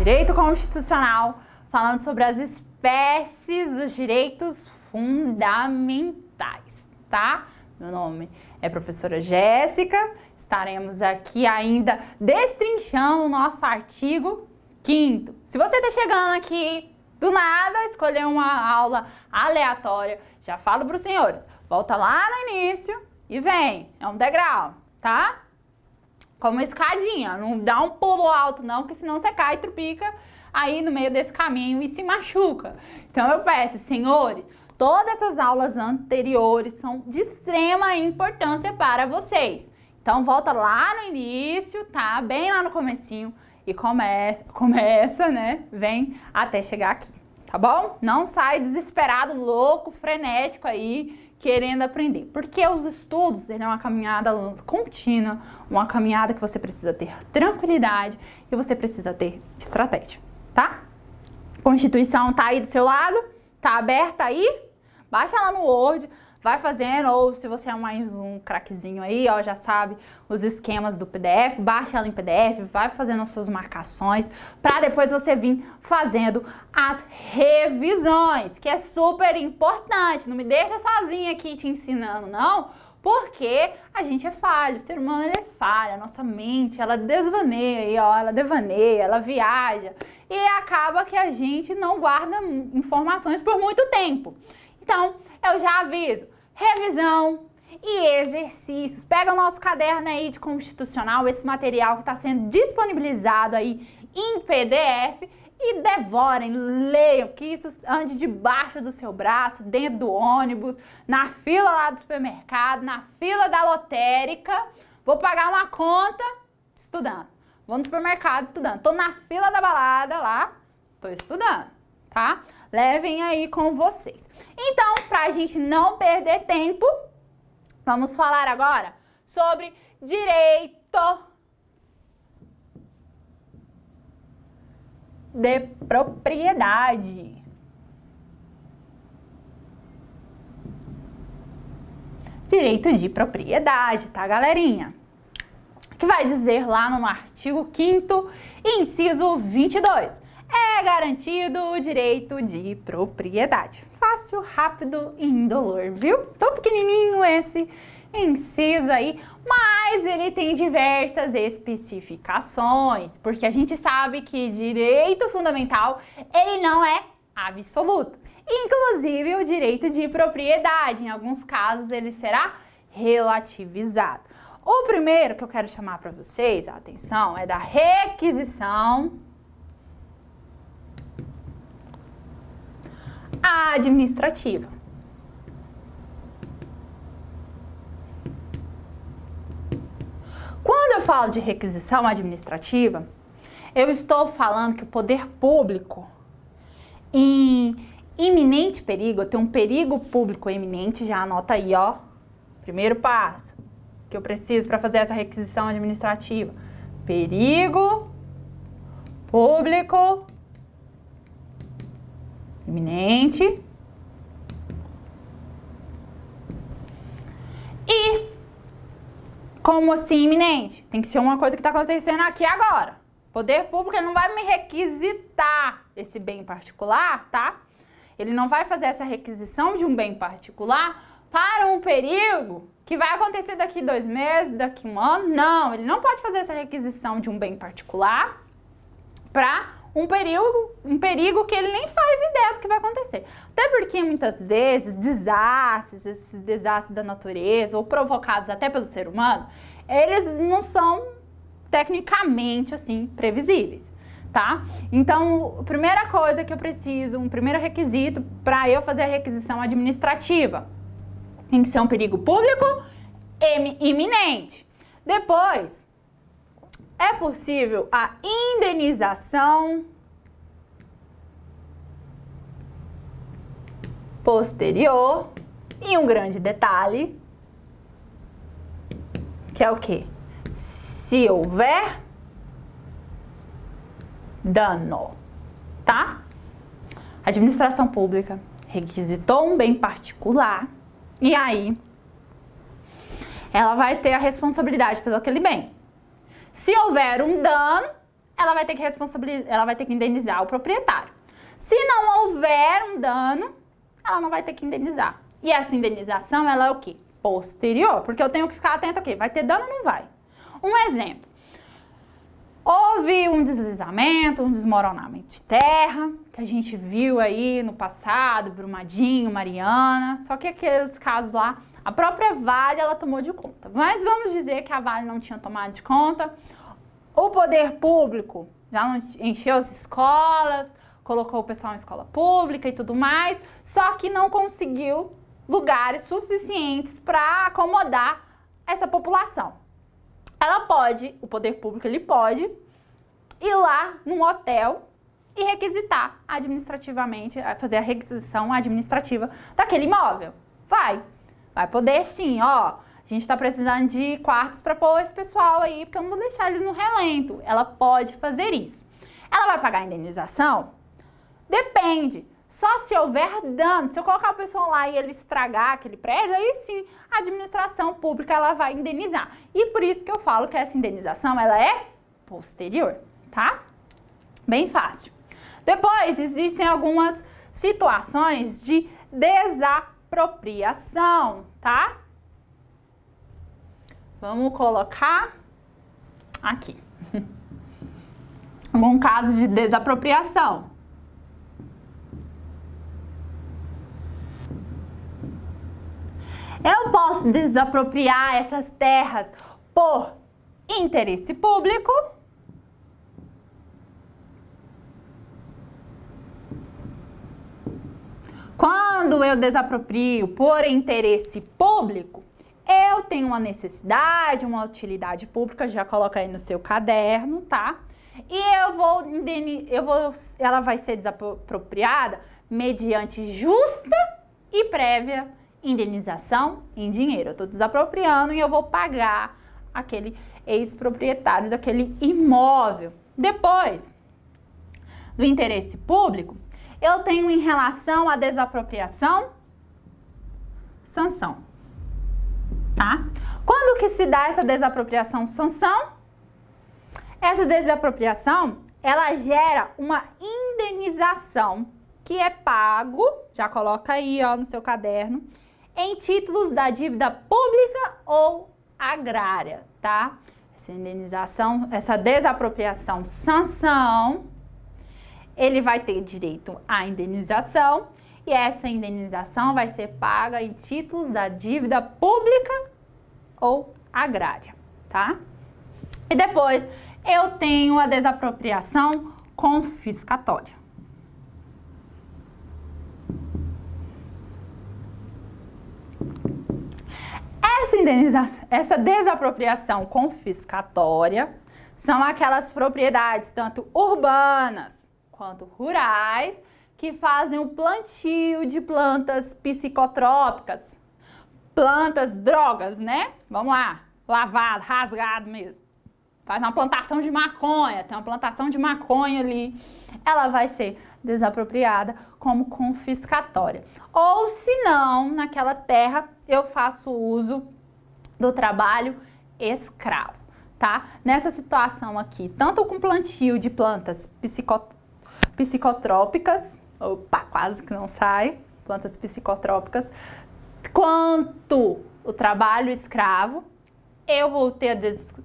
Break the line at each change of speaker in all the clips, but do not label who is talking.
Direito Constitucional, falando sobre as espécies dos direitos fundamentais, tá? Meu nome é professora Jéssica, estaremos aqui ainda destrinchando o nosso artigo 5º. Se você está chegando aqui do nada, escolher uma aula aleatória, já falo para os senhores, volta lá no início e vem, é um degrau, tá? Como escadinha, não dá um pulo alto não, porque senão você cai e trupica aí no meio desse caminho e se machuca. Então eu peço, senhores, todas essas aulas anteriores são de extrema importância para vocês. Então volta lá no início, tá? Bem lá no comecinho e começa, né? Vem até chegar aqui, tá bom? Não sai desesperado, louco, frenético aí, querendo aprender. Porque os estudos, ele é uma caminhada contínua, uma caminhada que você precisa ter tranquilidade e você precisa ter estratégia, tá? Constituição tá aí do seu lado, tá aberta aí, baixa lá no Word, vai fazendo, ou se você é mais um craquezinho aí, ó, já sabe os esquemas do PDF, baixa ela em PDF, vai fazendo as suas marcações, para depois você vir fazendo as revisões, que é super importante. Não me deixa sozinha aqui te ensinando, não, porque a gente é falho, o ser humano ele é falho, a nossa mente, ela desvaneia aí, ó, ela devaneia, ela viaja, e acaba que a gente não guarda informações por muito tempo. Então, eu já aviso, revisão e exercícios. Pega o nosso caderno aí de constitucional, esse material que está sendo disponibilizado aí em PDF e devorem, leiam, que isso ande debaixo do seu braço, dentro do ônibus, na fila lá do supermercado, na fila da lotérica. Vou pagar uma conta estudando. Vou no supermercado estudando. Tô na fila da balada lá, tô estudando, tá? Levem aí com vocês. Então, pra gente não perder tempo, vamos falar agora sobre direito de propriedade. Direito de propriedade, tá, galerinha? Que vai dizer lá no artigo 5º, inciso 22. É garantido o direito de propriedade. Fácil, rápido e indolor, viu? Tão pequenininho esse inciso aí, mas ele tem diversas especificações, porque a gente sabe que direito fundamental, ele não é absoluto. Inclusive, o direito de propriedade, em alguns casos, ele será relativizado. O primeiro que eu quero chamar para vocês a atenção é da requisição administrativa. Quando eu falo de requisição administrativa, eu estou falando que o poder público, em iminente perigo, eu tenho um perigo público iminente, já anota aí, ó, primeiro passo que eu preciso para fazer essa requisição administrativa. Perigo público iminente. E como assim iminente? Tem que ser uma coisa que está acontecendo aqui agora. O poder público ele não vai me requisitar esse bem particular, tá? Ele não vai fazer essa requisição de um bem particular para um período que vai acontecer daqui 2 meses, daqui 1 ano. Não, ele não pode fazer essa requisição de um bem particular para um perigo que ele nem faz ideia do que vai acontecer. Até porque muitas vezes desastres, esses desastres da natureza ou provocados até pelo ser humano, eles não são tecnicamente assim previsíveis, tá? Então, a primeira coisa que eu preciso, um primeiro requisito para eu fazer a requisição administrativa, tem que ser um perigo público iminente. Depois, é possível a indenização posterior e um grande detalhe, que é o quê? Se houver dano, tá? A administração pública requisitou um bem particular e aí ela vai ter a responsabilidade pelo aquele bem. Se houver um dano, ela vai ter que indenizar o proprietário. Se não houver um dano, ela não vai ter que indenizar. E essa indenização, ela é o quê? Posterior, porque eu tenho que ficar atenta aqui, vai ter dano ou não vai? Um exemplo, houve um deslizamento, um desmoronamento de terra, que a gente viu aí no passado, Brumadinho, Mariana, só que aqueles casos lá, a própria Vale, ela tomou de conta. Mas vamos dizer que a Vale não tinha tomado de conta, o poder público já encheu as escolas, colocou o pessoal em escola pública e tudo mais, só que não conseguiu lugares suficientes para acomodar essa população. O poder público, ele pode ir lá num hotel e requisitar administrativamente, fazer a requisição administrativa daquele imóvel. Vai poder sim, ó, a gente tá precisando de quartos para pôr esse pessoal aí, porque eu não vou deixar eles no relento. Ela pode fazer isso. Ela vai pagar a indenização? Depende. Só se houver dano, se eu colocar o pessoal lá e ele estragar aquele prédio, aí sim a administração pública ela vai indenizar. E por isso que eu falo que essa indenização ela é posterior, tá? Bem fácil. Depois existem algumas situações de desapropriação, tá? Vamos colocar aqui. Um caso de desapropriação. Eu posso desapropriar essas terras por interesse público. Quando eu desaproprio por interesse público, eu tenho uma necessidade, uma utilidade pública, já coloca aí no seu caderno, tá? E ela vai ser desapropriada mediante justa e prévia indenização em dinheiro. Eu estou desapropriando e eu vou pagar aquele ex-proprietário daquele imóvel. Depois do interesse público, eu tenho em relação à desapropriação, sanção, tá? Quando que se dá essa desapropriação, sanção? Essa desapropriação, ela gera uma indenização que é pago, já coloca aí, ó, no seu caderno, em títulos da dívida pública ou agrária, tá? Essa indenização, essa desapropriação, sanção, ele vai ter direito à indenização e essa indenização vai ser paga em títulos da dívida pública ou agrária, tá? E depois eu tenho a desapropriação confiscatória. Essa desapropriação confiscatória são aquelas propriedades, tanto urbanas quanto rurais, que fazem o plantio de plantas psicotrópicas, plantas drogas, né? Vamos lá, lavado, rasgado mesmo. Faz uma plantação de maconha, tem uma plantação de maconha ali. Ela vai ser desapropriada como confiscatória. Ou se não, naquela terra eu faço uso do trabalho escravo, tá? Nessa situação aqui, tanto com plantio de plantas psicotrópicas, opa, quase que não sai, plantas psicotrópicas, quanto o trabalho escravo, eu vou ter a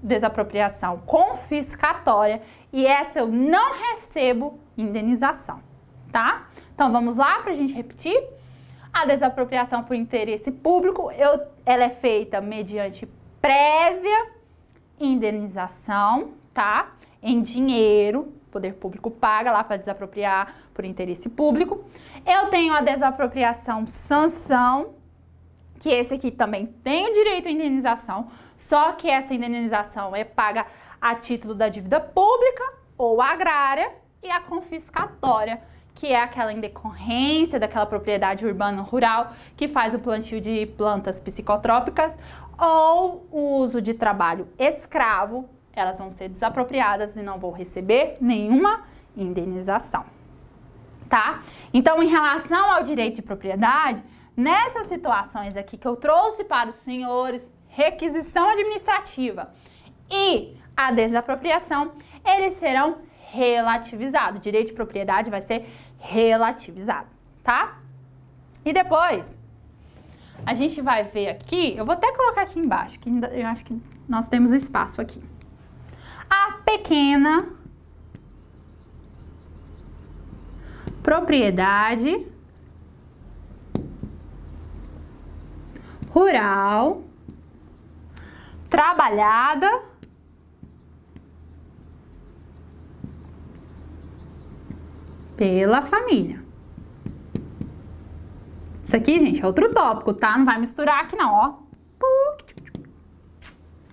desapropriação confiscatória e essa eu não recebo indenização, tá? Então vamos lá pra gente repetir. A desapropriação por interesse público, ela é feita mediante prévia indenização, tá? Em dinheiro, o poder público paga lá para desapropriar por interesse público. Eu tenho a desapropriação sanção, que esse aqui também tem o direito à indenização, só que essa indenização é paga a título da dívida pública ou agrária, e a confiscatória, que é aquela em decorrência daquela propriedade urbana rural que faz o plantio de plantas psicotrópicas ou o uso de trabalho escravo, elas vão ser desapropriadas e não vão receber nenhuma indenização, tá? Então, em relação ao direito de propriedade, nessas situações aqui que eu trouxe para os senhores, requisição administrativa e a desapropriação, eles serão relativizados. O direito de propriedade vai ser relativizado, tá? E depois, a gente vai ver aqui, eu vou até colocar aqui embaixo, que eu acho que nós temos espaço aqui. A pequena propriedade rural trabalhada pela família. Isso aqui, gente, é outro tópico, tá? Não vai misturar aqui não, ó.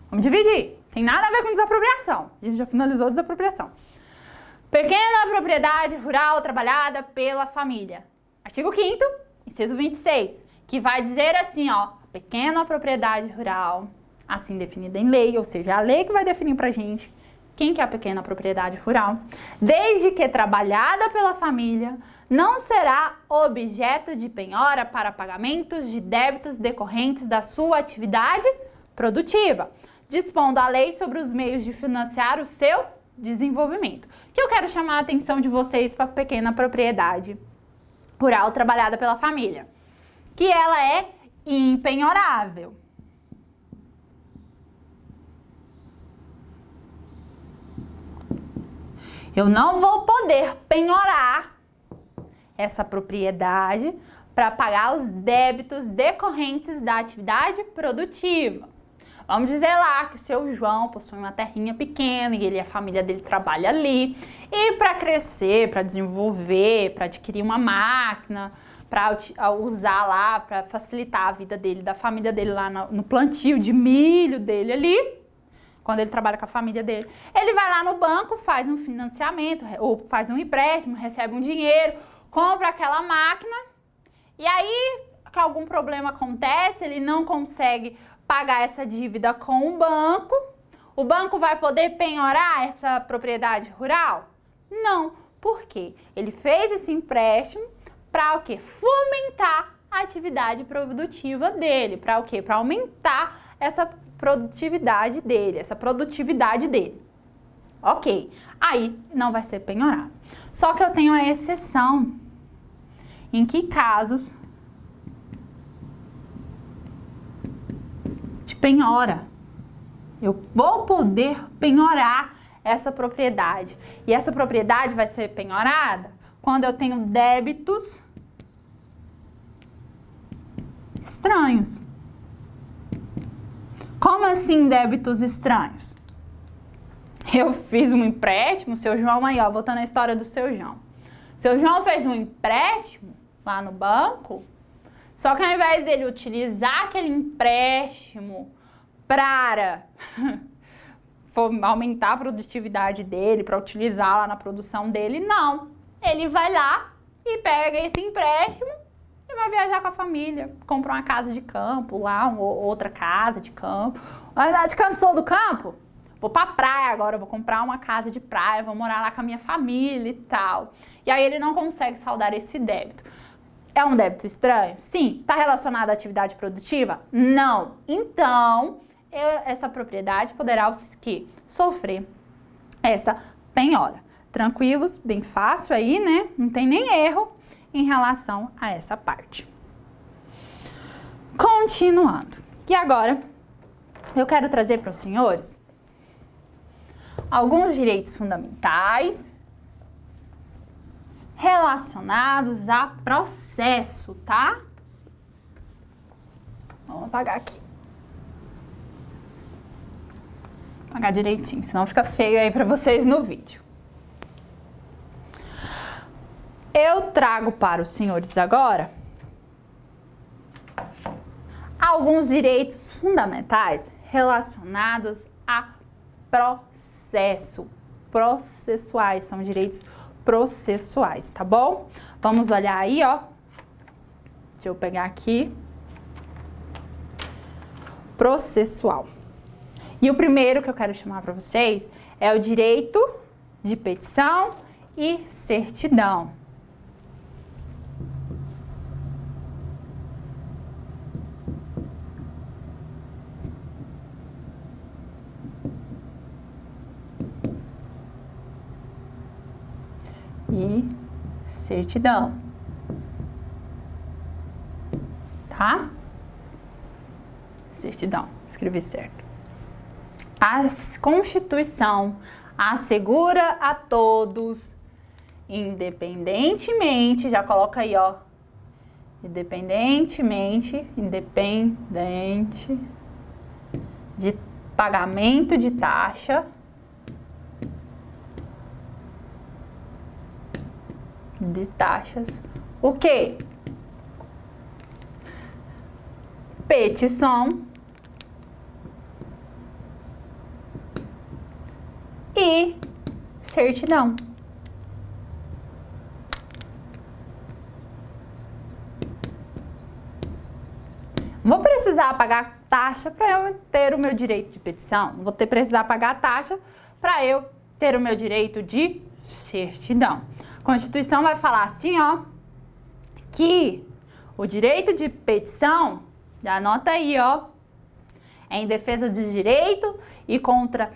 Vamos dividir. Tem nada a ver com desapropriação. A gente já finalizou a desapropriação. Pequena propriedade rural trabalhada pela família. Artigo 5º, inciso 26, que vai dizer assim, ó, pequena propriedade rural, assim definida em lei, ou seja, a lei que vai definir pra gente quem que é a pequena propriedade rural, desde que trabalhada pela família, não será objeto de penhora para pagamentos de débitos decorrentes da sua atividade produtiva, dispondo a lei sobre os meios de financiar o seu desenvolvimento. Que eu quero chamar a atenção de vocês para a pequena propriedade rural trabalhada pela família, que ela é impenhorável. Eu não vou poder penhorar essa propriedade para pagar os débitos decorrentes da atividade produtiva. Vamos dizer lá que o seu João possui uma terrinha pequena e ele e a família dele trabalha ali. E para crescer, para desenvolver, para adquirir uma máquina, para usar lá, para facilitar a vida dele, da família dele lá no plantio de milho dele ali, quando ele trabalha com a família dele, ele vai lá no banco, faz um financiamento, ou faz um empréstimo, recebe um dinheiro, compra aquela máquina, e aí que algum problema acontece, ele não consegue pagar essa dívida com o banco vai poder penhorar essa propriedade rural? Não. Por quê? Ele fez esse empréstimo para o quê? Fomentar a atividade produtiva dele. Para o quê? Para aumentar essa produtividade dele. Ok. Aí não vai ser penhorado. Só que eu tenho a exceção. Em que casos de penhora eu vou poder penhorar essa propriedade? E essa propriedade vai ser penhorada quando eu tenho débitos estranhos. Como assim débitos estranhos? Eu fiz um empréstimo, seu João aí, ó, voltando à história do seu João. Seu João fez um empréstimo lá no banco, só que ao invés dele utilizar aquele empréstimo para aumentar a produtividade dele, para utilizar lá na produção dele, não. Ele vai lá e pega esse empréstimo e vai viajar com a família, compra uma casa de campo lá, outra casa de campo. Na verdade, cansou do campo? Vou pra praia agora, vou comprar uma casa de praia, vou morar lá com a minha família e tal. E aí ele não consegue saldar esse débito. É um débito estranho? Sim. Está relacionado à atividade produtiva? Não. Então, essa propriedade poderá sofrer essa penhora. Tranquilos, bem fácil aí, né? Não tem nem erro em relação a essa parte. Continuando. E agora, eu quero trazer para os senhores alguns direitos fundamentais relacionados a processo, tá? Vamos apagar aqui. Apagar direitinho, senão fica feio aí para vocês no vídeo. Eu trago para os senhores agora alguns direitos fundamentais relacionados a processuais, são direitos processuais, tá bom? Vamos olhar aí, ó. Deixa eu pegar aqui. Processual. E o primeiro que eu quero chamar para vocês é o direito de petição e certidão. e certidão. Tá? Certidão, escrevi certo. A Constituição assegura a todos, independentemente, já coloca aí, ó, independente de pagamento de taxa, o quê? Petição e certidão. Vou precisar pagar taxa para eu ter o meu direito de petição. Vou precisar pagar taxa para eu ter o meu direito de certidão. A Constituição vai falar assim, ó, que o direito de petição, já anota aí, ó, é em defesa do direito e contra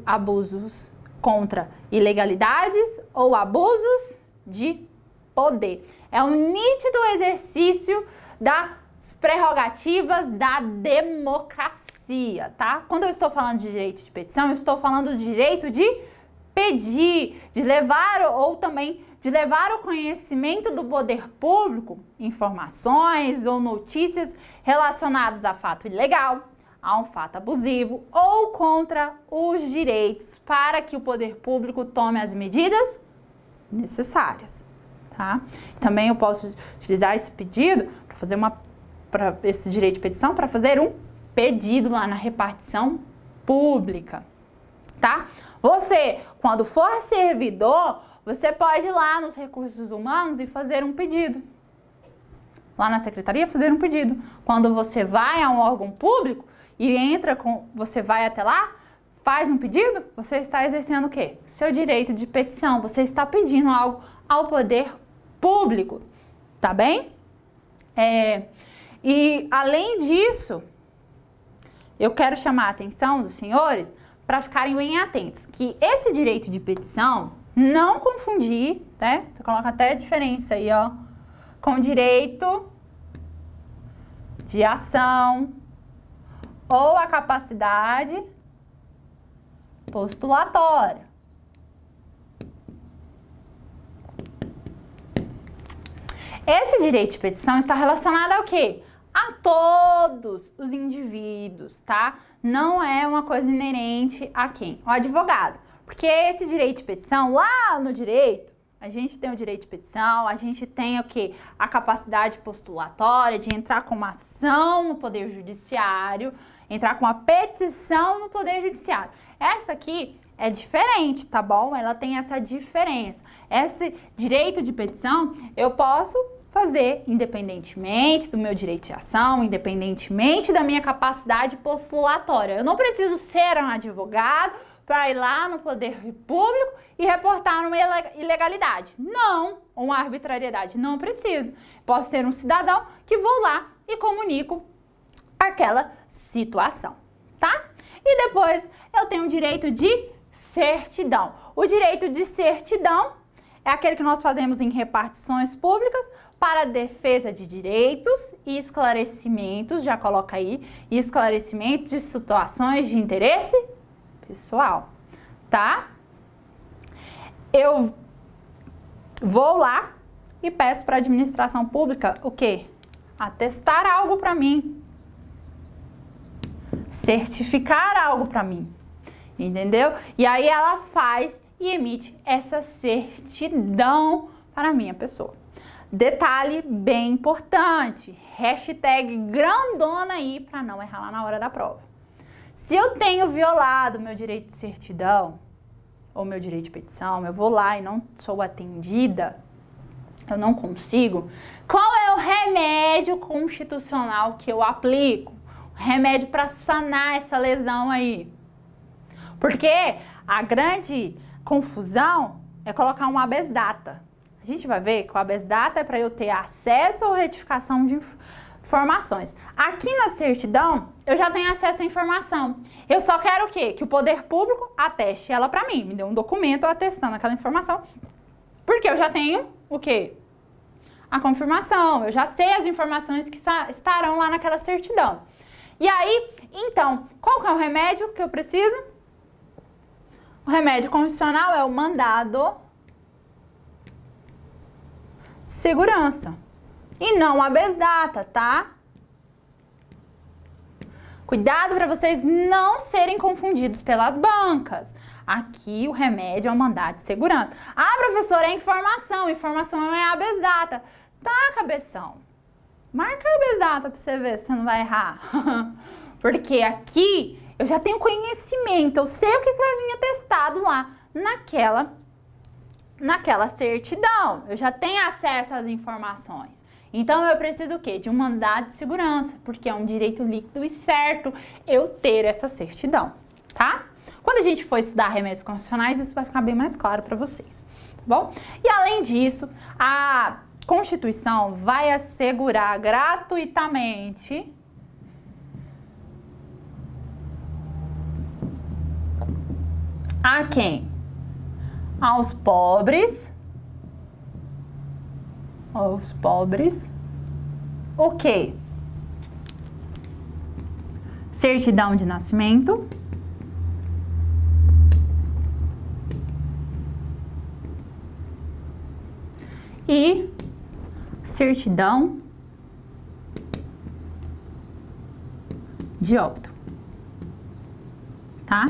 abusos, contra ilegalidades ou abusos de poder. É um nítido exercício das prerrogativas da democracia, tá? Quando eu estou falando de direito de petição, eu estou falando do direito de pedir, de levar ou também de levar ao conhecimento do poder público informações ou notícias relacionadas a fato ilegal, a um fato abusivo ou contra os direitos para que o poder público tome as medidas necessárias, tá? Também eu posso utilizar esse pedido para fazer esse direito de petição para fazer um pedido lá na repartição pública, tá? Você, quando for servidor, você pode ir lá nos recursos humanos e fazer um pedido. Lá na secretaria, fazer um pedido. Quando você vai a um órgão público e você vai até lá, faz um pedido, você está exercendo o quê? Seu direito de petição. Você está pedindo algo ao poder público, tá bem? E além disso, eu quero chamar a atenção dos senhores para ficarem bem atentos, que esse direito de petição, não confundir, né? Então, coloca até a diferença aí, ó, com direito de ação ou a capacidade postulatória. Esse direito de petição está relacionado ao quê? A todos os indivíduos, tá? Não é uma coisa inerente a quem? O advogado. Porque esse direito de petição, lá no direito, a gente tem o direito de petição, a gente tem o quê? A capacidade postulatória de entrar com uma ação no Poder Judiciário, entrar com uma petição no Poder Judiciário. Essa aqui é diferente, tá bom? Ela tem essa diferença. Esse direito de petição eu posso fazer independentemente do meu direito de ação, independentemente da minha capacidade postulatória. Eu não preciso ser um advogado para ir lá no poder público e reportar uma ilegalidade. Não, uma arbitrariedade. Não preciso. Posso ser um cidadão que vou lá e comunico aquela situação, tá? E depois eu tenho o direito de certidão. O direito de certidão é aquele que nós fazemos em repartições públicas para a defesa de direitos e esclarecimentos, já coloca aí, e esclarecimento de situações de interesse pessoal, tá? Eu vou lá e peço para a administração pública o quê? Atestar algo para mim, certificar algo para mim, entendeu? E aí ela faz e emite essa certidão para a minha pessoa. Detalhe bem importante, hashtag grandona aí para não errar lá na hora da prova. Se eu tenho violado meu direito de certidão ou meu direito de petição, eu vou lá e não sou atendida, eu não consigo, qual é o remédio constitucional que eu aplico? O remédio para sanar essa lesão aí. Porque a grande confusão é colocar um habeas data. A gente vai ver que o habeas data é para eu ter acesso ou retificação de informações. Aqui na certidão, eu já tenho acesso à informação. Eu só quero o quê? Que o poder público ateste ela para mim. Me dê um documento atestando aquela informação Porque eu já tenho o quê? A confirmação, eu já sei as informações que estarão lá naquela certidão. E aí, então, qual que é o remédio que eu preciso? O remédio constitucional é o mandado de segurança. E não o habeas data, tá? Cuidado para vocês não serem confundidos pelas bancas. Aqui o remédio é o mandado de segurança. Ah, professora, é informação. Informação não é habeas data. Tá, cabeção. Marca habeas data para você ver se você não vai errar. Porque aqui eu já tenho conhecimento. Eu sei o que vai vir atestado lá naquela certidão. Eu já tenho acesso às informações. Então, eu preciso o quê? De um mandado de segurança, porque é um direito líquido e certo eu ter essa certidão, tá? Quando a gente for estudar remédios constitucionais, isso vai ficar bem mais claro para vocês, tá bom? E além disso, a Constituição vai assegurar gratuitamente a quem? Aos pobres, o quê? Certidão de nascimento, e certidão de óbito, tá?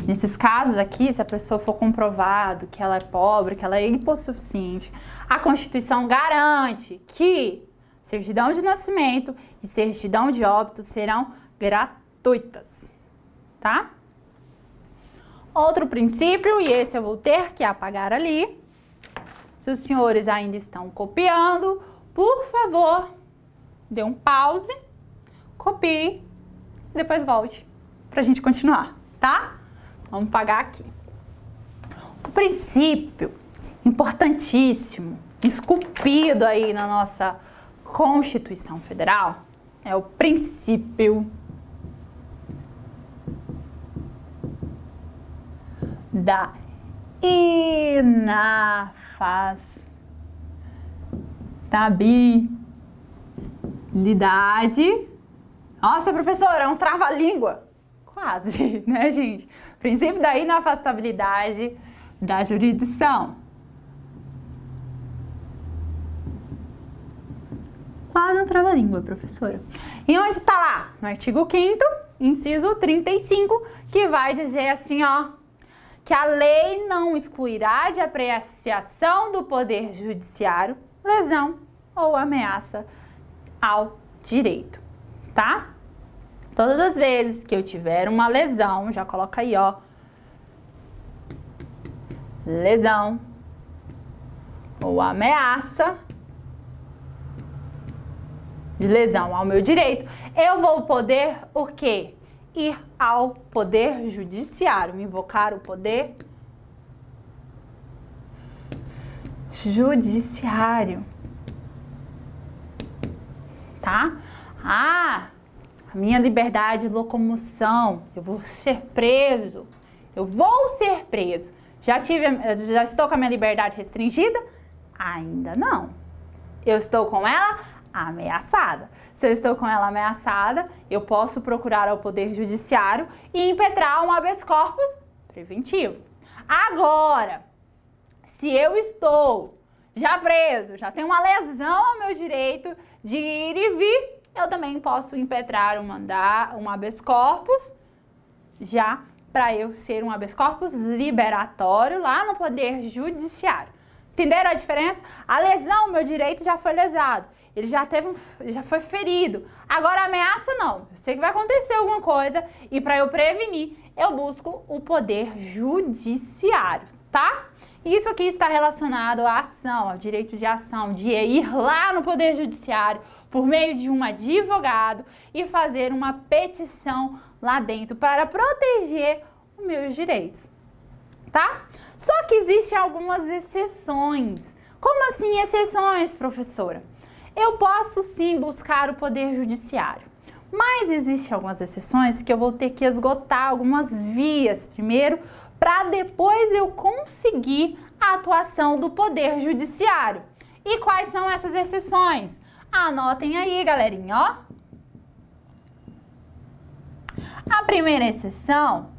Nesses casos aqui, se a pessoa for comprovado que ela é pobre, que ela é hipossuficiente, a Constituição garante que certidão de nascimento e certidão de óbito serão gratuitas, tá? Outro princípio, e esse eu vou ter que apagar ali. Se os senhores ainda estão copiando, por favor, dê um pause, copie e depois volte pra gente continuar, tá? Vamos pagar aqui. O princípio importantíssimo, esculpido aí na nossa Constituição Federal, é o princípio da inafastabilidade. Nossa, professora, é um trava-língua. Quase, né, gente? Princípio da inafastabilidade da jurisdição. Quase um trava-língua, professora. E onde está lá? No artigo 5º, inciso 35, que vai dizer assim, ó, que a lei não excluirá de apreciação do Poder Judiciário lesão ou ameaça ao direito, tá? Todas as vezes que eu tiver uma lesão, já coloca aí, ó, lesão ou ameaça de lesão ao meu direito, eu vou poder o quê? Ir ao Poder Judiciário, invocar o Poder Judiciário, tá? Ah, a minha liberdade de locomoção, eu vou ser preso, Já estou com a minha liberdade restringida? Ainda não. Eu estou com ela ameaçada. Se eu estou com ela ameaçada, eu posso procurar ao Poder Judiciário e impetrar um habeas corpus preventivo. Agora, se eu estou já preso, já tenho uma lesão ao meu direito de ir e vir, eu também posso impetrar um habeas corpus já para eu ser um habeas corpus liberatório lá no Poder Judiciário. Entenderam a diferença? A lesão, meu direito já foi lesado. Ele já foi ferido. Agora a ameaça não. Eu sei que vai acontecer alguma coisa e para eu prevenir, eu busco o Poder Judiciário, tá? Isso aqui está relacionado à ação, ao direito de ação, de ir lá no Poder Judiciário por meio de um advogado e fazer uma petição lá dentro para proteger os meus direitos, tá? Só que existem algumas exceções. Como assim exceções, professora? Eu posso sim buscar o Poder Judiciário, mas existem algumas exceções que eu vou ter que esgotar algumas vias primeiro, para depois eu conseguir a atuação do Poder Judiciário. E quais são essas exceções? Anotem aí, galerinha, ó. A primeira exceção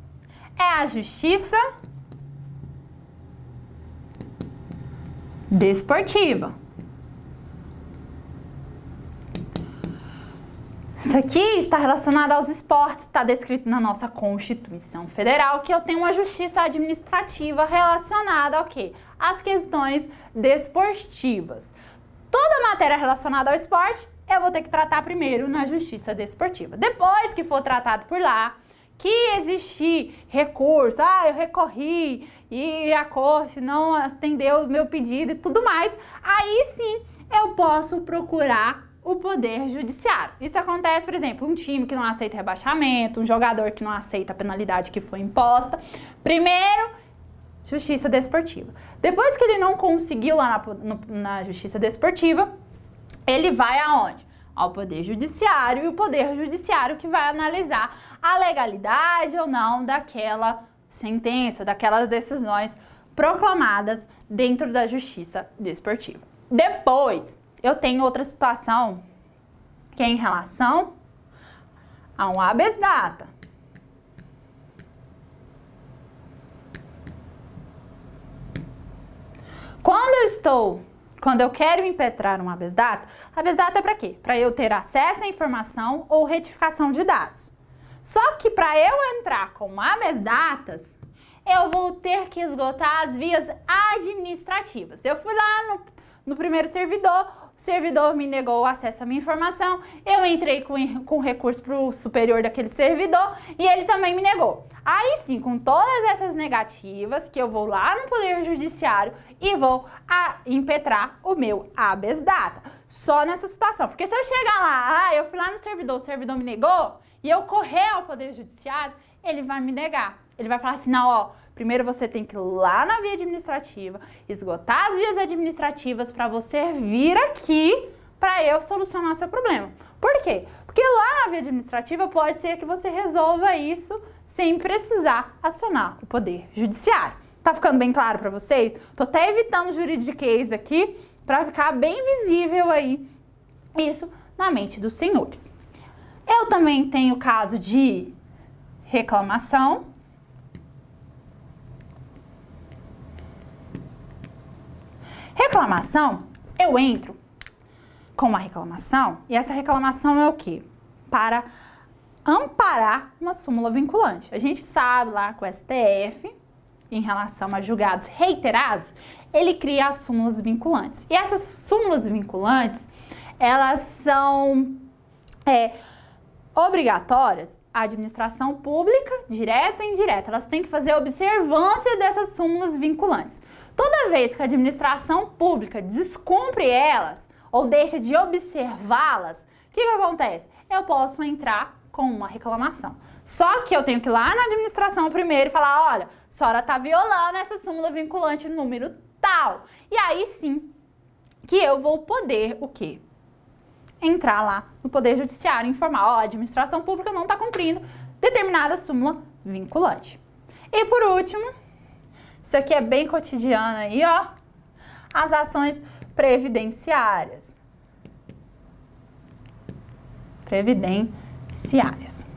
é a Justiça Desportiva. Isso aqui está relacionado aos esportes, está descrito na nossa Constituição Federal, que eu tenho uma justiça administrativa relacionada ao quê? Às questões desportivas. Toda matéria relacionada ao esporte, eu vou ter que tratar primeiro na justiça desportiva. Depois que for tratado por lá, que existir recurso, eu recorri e a corte não atendeu o meu pedido e tudo mais, aí sim eu posso procurar o Poder Judiciário. Isso acontece, por exemplo, um time que não aceita rebaixamento, um jogador que não aceita a penalidade que foi imposta. Primeiro, Justiça Desportiva. Depois que ele não conseguiu lá na Justiça Desportiva, ele vai aonde? Ao Poder Judiciário, e o Poder Judiciário que vai analisar a legalidade ou não daquela sentença, daquelas decisões proclamadas dentro da Justiça Desportiva. Depois, eu tenho outra situação, que é em relação a um habeas data. Quando eu quero impetrar um habeas data é para quê? Para eu ter acesso à informação ou retificação de dados. Só que para eu entrar com habeas datas, eu vou ter que esgotar as vias administrativas. Eu fui lá no primeiro servidor, o servidor me negou o acesso à minha informação, eu entrei com recurso para o superior daquele servidor e ele também me negou. Aí sim, com todas essas negativas, que eu vou lá no Poder Judiciário e vou impetrar o meu habeas data. Só nessa situação, porque se eu chegar lá, eu fui lá no servidor, o servidor me negou, e eu correr ao Poder Judiciário, ele vai me negar. Ele vai falar assim, não, ó, primeiro você tem que ir lá na via administrativa, esgotar as vias administrativas para você vir aqui para eu solucionar seu problema. Por quê? Porque lá na via administrativa pode ser que você resolva isso sem precisar acionar o Poder Judiciário. Tá ficando bem claro para vocês? Tô até evitando juridiquês aqui para ficar bem visível aí isso na mente dos senhores. Eu também tenho caso de reclamação. Reclamação, eu entro com uma reclamação e essa reclamação é o quê? Para amparar uma súmula vinculante. A gente sabe lá que o STF, em relação a julgados reiterados, ele cria as súmulas vinculantes. E essas súmulas vinculantes, elas são obrigatórias à administração pública, direta e indireta. Elas têm que fazer observância dessas súmulas vinculantes. Toda vez que a administração pública descumpre elas ou deixa de observá-las, o que acontece? Eu posso entrar com uma reclamação. Só que eu tenho que ir lá na administração primeiro e falar, olha, a senhora está violando essa súmula vinculante número tal. E aí sim que eu vou poder o quê? Entrar lá no Poder Judiciário e informar, ó, a administração pública não está cumprindo determinada súmula vinculante. E por último, isso aqui é bem cotidiano aí, ó, as ações previdenciárias. Previdenciárias.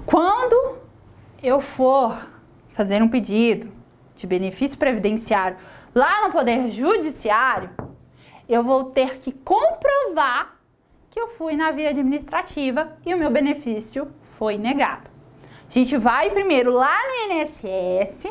Quando eu for fazer um pedido de benefício previdenciário lá no Poder Judiciário, eu vou ter que comprovar que eu fui na via administrativa e o meu benefício foi negado. A gente vai primeiro lá no INSS,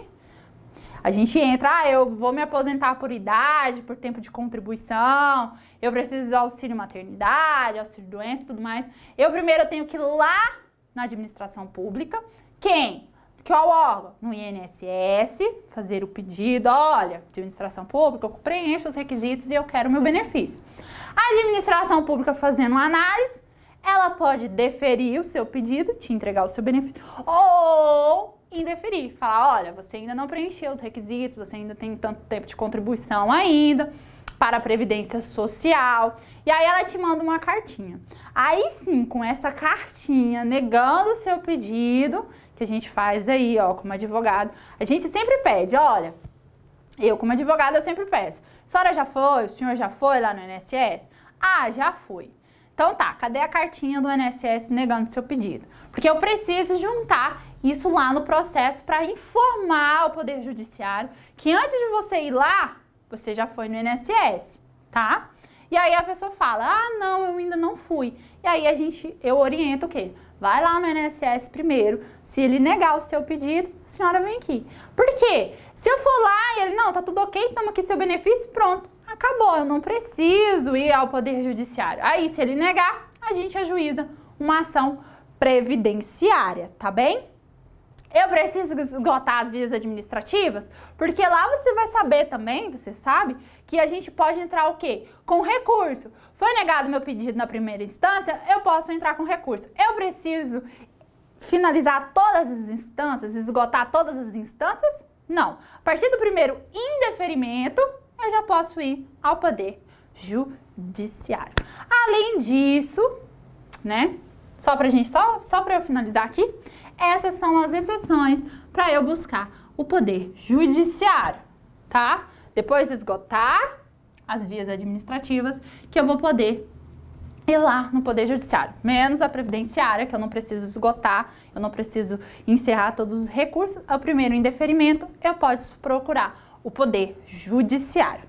a gente entra, eu vou me aposentar por idade, por tempo de contribuição, eu preciso de auxílio maternidade, auxílio doença e tudo mais. Eu primeiro tenho que ir lá na administração pública. Quem? Qual órgão? No INSS, fazer o pedido, olha, administração pública, eu preencho os requisitos e eu quero o meu benefício. A administração pública fazendo uma análise, ela pode deferir o seu pedido, te entregar o seu benefício, ou indeferir, falar, olha, você ainda não preencheu os requisitos, você ainda tem tanto tempo de contribuição ainda para a Previdência Social, e aí ela te manda uma cartinha. Aí sim, com essa cartinha negando o seu pedido, que a gente faz aí, ó, como advogado. A gente sempre pede, olha, eu como advogada eu sempre peço. A senhora já foi? O senhor já foi lá no INSS? Ah, já fui. Então tá, cadê a cartinha do INSS negando seu pedido? Porque eu preciso juntar isso lá no processo para informar o Poder Judiciário que antes de você ir lá, você já foi no INSS, tá? E aí a pessoa fala, ah, não, eu ainda não fui. E aí eu oriento o quê? Vai lá no INSS primeiro, se ele negar o seu pedido, a senhora vem aqui. Por quê? Se eu for lá e ele, não, tá tudo ok, toma aqui seu benefício, pronto, acabou, eu não preciso ir ao Poder Judiciário. Aí, se ele negar, a gente ajuiza uma ação previdenciária, tá bem? Eu preciso esgotar as vias administrativas, porque lá você vai saber também, você sabe, que a gente pode entrar o quê? Com recurso. Foi negado meu pedido na primeira instância, eu posso entrar com recurso. Eu preciso finalizar todas as instâncias, esgotar todas as instâncias? Não. A partir do primeiro indeferimento, eu já posso ir ao Poder Judiciário. Além disso, né? Só para eu finalizar aqui, essas são as exceções para eu buscar o Poder Judiciário, tá? Depois de esgotar as vias administrativas, que eu vou poder ir lá no Poder Judiciário. Menos a previdenciária, que eu não preciso esgotar, eu não preciso encerrar todos os recursos. O primeiro indeferimento, eu posso procurar o Poder Judiciário,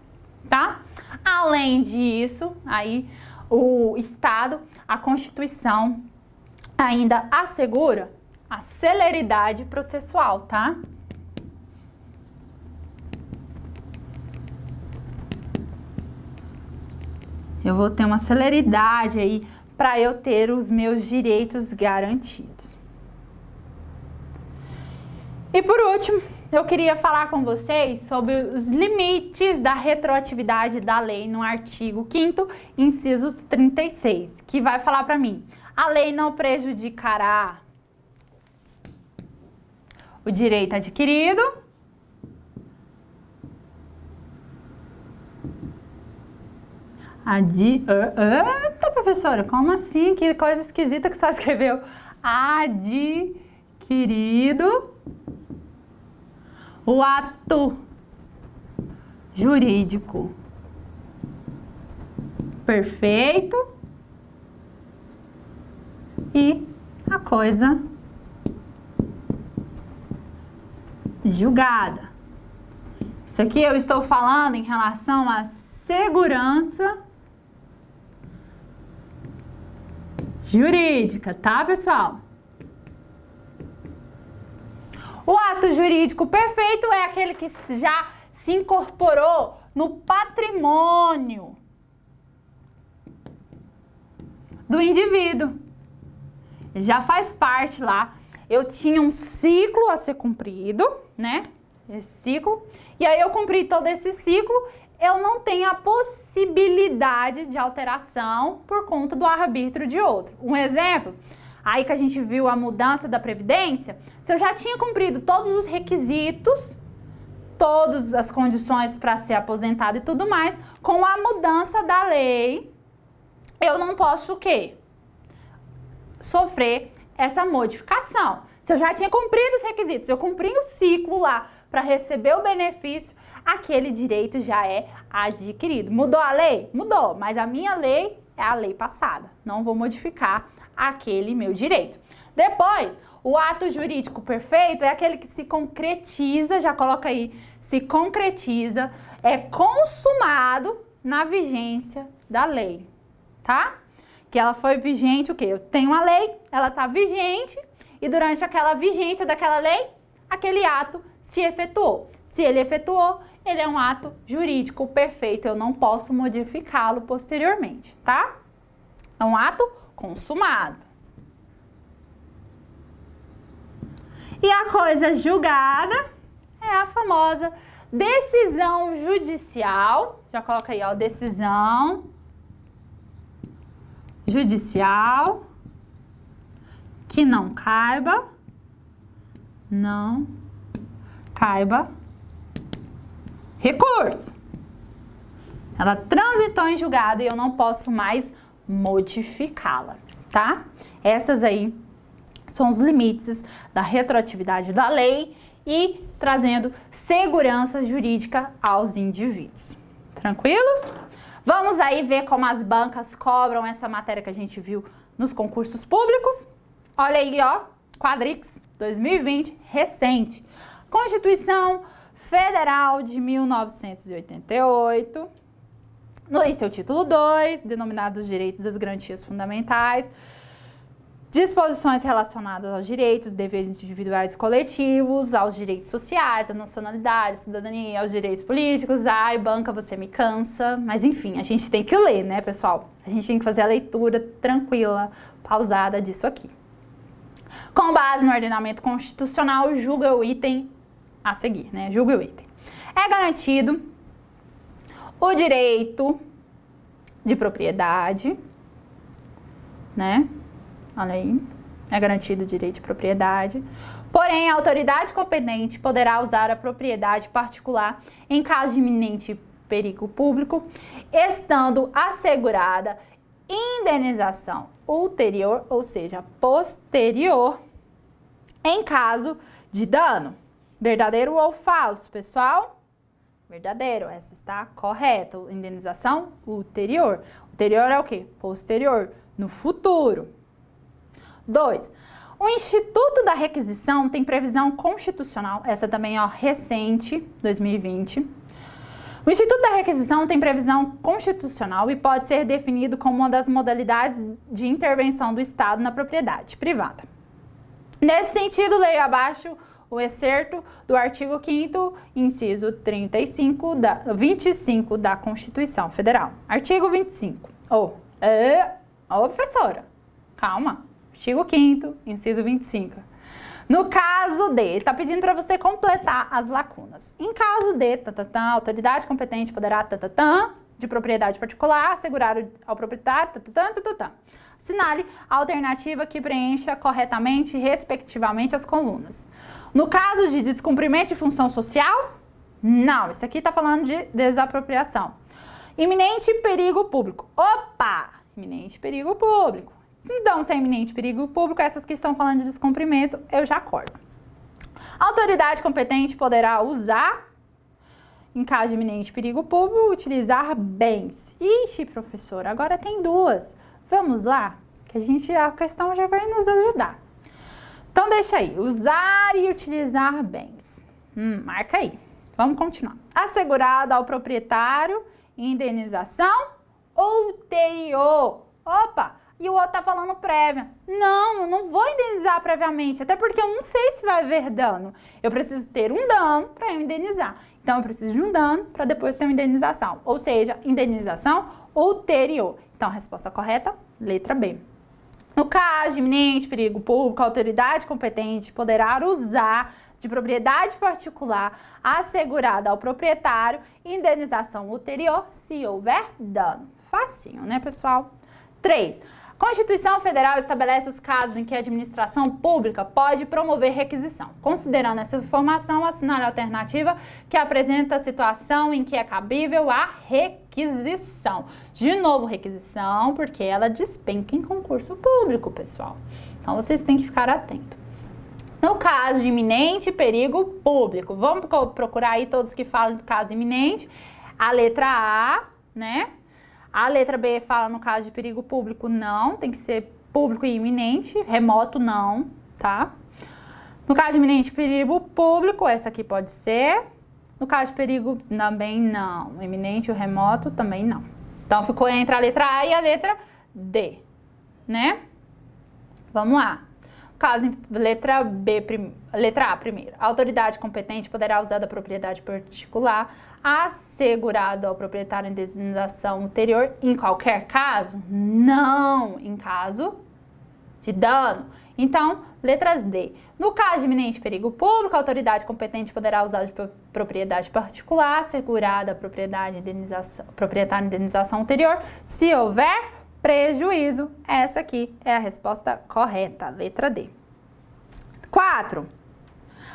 tá? Além disso, aí o Estado, a Constituição ainda assegura a celeridade processual, tá? Eu vou ter uma celeridade aí para eu ter os meus direitos garantidos. E por último, eu queria falar com vocês sobre os limites da retroatividade da lei no artigo 5º, incisos 36, que vai falar para mim: a lei não prejudicará o direito adquirido, Eita, professora, como assim? Que coisa esquisita que só escreveu. Adquirido o ato jurídico perfeito e a coisa julgada. Isso aqui eu estou falando em relação à segurança jurídica, tá, pessoal? O ato jurídico perfeito é aquele que já se incorporou no patrimônio do indivíduo. Já faz parte lá. Eu tinha um ciclo a ser cumprido, né? Esse ciclo. E aí eu cumpri todo esse ciclo. Eu não tenho a possibilidade de alteração por conta do arbítrio de outro. Um exemplo, aí que a gente viu a mudança da Previdência, se eu já tinha cumprido todos os requisitos, todas as condições para ser aposentado e tudo mais, com a mudança da lei, eu não posso o quê? Sofrer essa modificação. Se eu já tinha cumprido os requisitos, eu cumpri o ciclo lá para receber o benefício, aquele direito já é adquirido. Mudou a lei? Mudou, mas a minha lei é a lei passada. Não vou modificar aquele meu direito. Depois, o ato jurídico perfeito é aquele que se concretiza, já coloca aí, se concretiza, é consumado na vigência da lei, tá? Que ela foi vigente, o quê? Eu tenho uma lei, ela tá vigente e durante aquela vigência daquela lei, aquele ato se efetuou. Se ele efetuou, ele é um ato jurídico perfeito, eu não posso modificá-lo posteriormente, tá? É um ato consumado. E a coisa julgada é a famosa decisão judicial. Já coloca aí, ó, decisão judicial que não caiba recurso. Ela transitou em julgado e eu não posso mais modificá-la, tá? Essas aí são os limites da retroatividade da lei e trazendo segurança jurídica aos indivíduos. Tranquilos? Vamos aí ver como as bancas cobram essa matéria que a gente viu nos concursos públicos. Olha aí, ó, Quadrix 2020, recente. Constituição Federal de 1988. No seu título 2, denominado os direitos e das garantias fundamentais. Disposições relacionadas aos direitos, deveres individuais e coletivos, aos direitos sociais, à nacionalidade, à cidadania, aos direitos políticos. Ai, banca, você me cansa. Mas enfim, a gente tem que ler, né, pessoal? A gente tem que fazer a leitura tranquila, pausada disso aqui. Com base no ordenamento constitucional, julga o item a seguir, né? Julga o item. É garantido o direito de propriedade, né? Olha aí, é garantido o direito de propriedade. Porém, a autoridade competente poderá usar a propriedade particular em caso de iminente perigo público, estando assegurada indenização ulterior, ou seja, posterior, em caso de dano. Verdadeiro ou falso, pessoal? Verdadeiro, essa está correta. Indenização ulterior. Ulterior é o quê? Posterior, no futuro. 2. O Instituto da Requisição tem previsão constitucional, essa também é recente, 2020. O Instituto da Requisição tem previsão constitucional e pode ser definido como uma das modalidades de intervenção do Estado na propriedade privada. Nesse sentido, leio abaixo o excerto do artigo 5º, inciso 25 da Constituição Federal. Artigo 25. Professora, calma. Artigo 5º, inciso 25. No caso de, ele está pedindo para você completar as lacunas. Em caso de, a autoridade competente poderá, de propriedade particular, assegurar ao proprietário, assinale a alternativa que preencha corretamente, respectivamente, as colunas. No caso de descumprimento de função social, não, isso aqui está falando de desapropriação. Iminente perigo público. Opa! Iminente perigo público. Então, se é iminente perigo público, essas que estão falando de descumprimento, eu já corto. A autoridade competente poderá usar, em caso de iminente perigo público, utilizar bens. Ixi, professora, agora tem duas. Vamos lá, que a questão já vai nos ajudar. Então, deixa aí. Usar e utilizar bens. Marca aí. Vamos continuar. Assegurado ao proprietário indenização ulterior. Opa! E o outro tá falando prévia. Não, eu não vou indenizar previamente, até porque eu não sei se vai haver dano. Eu preciso ter um dano para eu indenizar. Então, eu preciso de um dano para depois ter uma indenização. Ou seja, indenização ulterior. Então, a resposta correta, letra B. No caso de iminente perigo público, a autoridade competente poderá usar de propriedade particular assegurada ao proprietário indenização ulterior se houver dano. Facinho, né, pessoal? 3. A Constituição Federal estabelece os casos em que a administração pública pode promover requisição. Considerando essa informação, assinale a alternativa que apresenta a situação em que é cabível a requisição. De novo, requisição, porque ela despenca em concurso público, pessoal. Então, vocês têm que ficar atentos. No caso de iminente perigo público, vamos procurar aí todos que falam de caso iminente. A letra A, né? A letra B fala no caso de perigo público, não, tem que ser público e iminente, remoto não, tá? No caso de iminente perigo público, essa aqui pode ser. No caso de perigo também não, iminente ou remoto também não. Então ficou entre a letra A e a letra D, né? Vamos lá. Caso letra A primeiro. A autoridade competente poderá usar da propriedade particular assegurado ao proprietário em indenização ulterior em qualquer caso? Não, em caso de dano. Então, letras D. No caso de iminente perigo público, a autoridade competente poderá usar de propriedade particular assegurada ao proprietário em indenização ulterior se houver prejuízo. Essa aqui é a resposta correta, letra D. 4.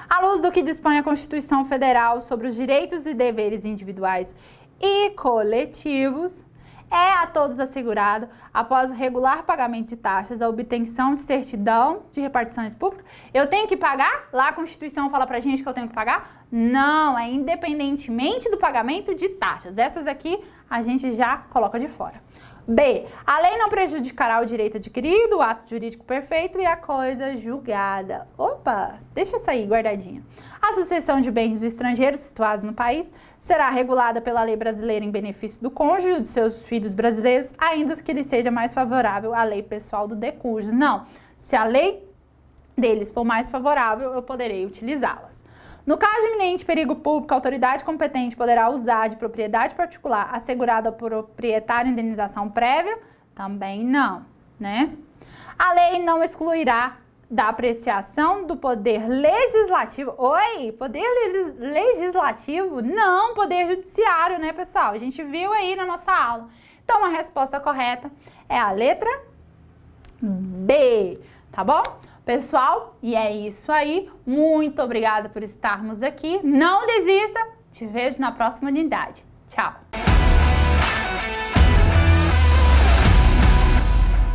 À luz do que dispõe a Constituição Federal sobre os direitos e deveres individuais e coletivos, é a todos assegurado após o regular pagamento de taxas, a obtenção de certidão de repartições públicas. Eu tenho que pagar? Lá a Constituição fala pra gente que eu tenho que pagar? Não, é independentemente do pagamento de taxas. Essas aqui a gente já coloca de fora. B. A lei não prejudicará o direito adquirido, o ato jurídico perfeito e a coisa julgada. Opa, deixa essa aí guardadinha. A sucessão de bens do estrangeiro situados no país será regulada pela lei brasileira em benefício do cônjuge e de seus filhos brasileiros, ainda que lhe seja mais favorável a lei pessoal do decújo. Não, se a lei deles for mais favorável, eu poderei utilizá-las. No caso de iminente perigo público, a autoridade competente poderá usar de propriedade particular assegurada ao proprietário indenização prévia? Também não, né? A lei não excluirá da apreciação do poder legislativo. Oi, poder legislativo? Não, poder judiciário, né, pessoal? A gente viu aí na nossa aula. Então, a resposta correta é a letra B, tá bom? Pessoal, e é isso aí. Muito obrigada por estarmos aqui. Não desista. Te vejo na próxima unidade. Tchau.